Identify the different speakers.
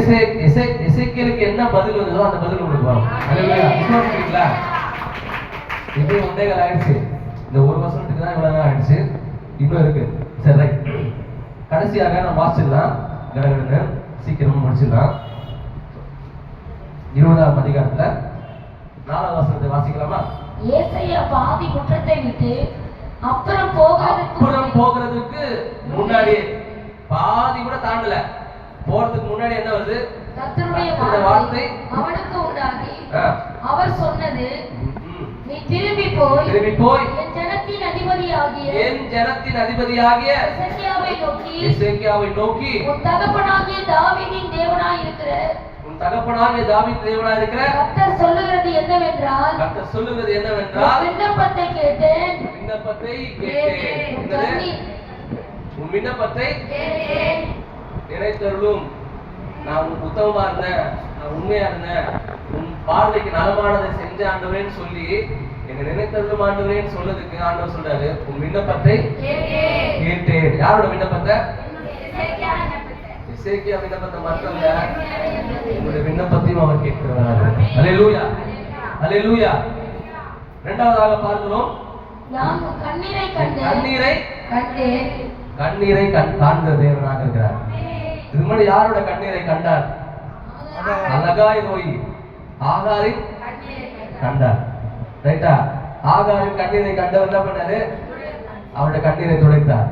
Speaker 1: எசேக்கியேலுக்கு என்ன பதில் வந்ததோ அந்த பதில் உங்களுக்கு வரும். அல்லேலூயா. விசுவாசிக்கிறீங்களா? இப்போ 1.5 ஆயிடுச்சு. இந்த ஒரு வருஷத்துக்கு தான் இவ்வளவு ஆயிடுச்சு. இன்னும் இருக்கு. சரி, ரைட். கடைசியாக நம்ம வாசிடலாம். கடகடன்னு சீக்கிரமா முடிச்சிடலாம். 20ஆம் அதிகாரத்துல 4ஆம் வசனத்தை வாசிக்கலாமா?
Speaker 2: ஏசாயா பாதி குற்றத்தை விட்டு அப்புறம்
Speaker 1: போகிறதுக்கு முன்னாடி பாதி கூட தாண்டல. போறதுக்கு முன்னாடி என்ன வருது?
Speaker 2: கர்த்தருடைய வார்த்தை அவனுக்கு உண்டாகி அவர் சொன்னது, நீ திரும்பி போய் என் ஜனத்தின் அதிபதியாகிய எசேக்கியாவை நோக்கி உன் தகப்பனாகிய தாவீதின் தேவனாய் இருக்கிற கர்த்தர் சொல்லுகிறது என்னவென்றால் விண்ணப்பத்தை கேட்டேன்.
Speaker 1: உன் விண்ணப்பத்தை நினைத்தருளும். நான் உத்தமமா இருந்தேன், நான் உண்மையா இருந்தேன், உன் பார்வைக்கு நலமானதை செஞ்ச ஆண்டவரேன்னு சொல்லி என்ன நினைத்தருளும் ஆண்டவரேன்னு சொன்னதுக்கு ஆண்டவர் சொல்றாரு, உன் விண்ணப்பத்தை கேட்டேன். யாரோட விண்ணப்பத்தை? எசேக்கியா விண்ணப்பத்தை மட்டும் இல்ல, உங்களுடைய விண்ணப்பத்தையும் அவர் கேட்கிறார். அல்லேலூயா, அல்லேலூயா. இரண்டாவதாக பார்க்கிறோம், கண்ணீரை காண்கிற தேவனாக இருக்கிறார். இது முன்னாடி யாரோட கண்ணீரை கண்டார்? அலகாய் நோய் ஆகாரின் கண்டார். ரைட்டா? ஆகாரின் கண்ணீரை கண்டவர் என்ன பண்ணாரு? அவருடைய கண்ணீரை துடைத்தார்.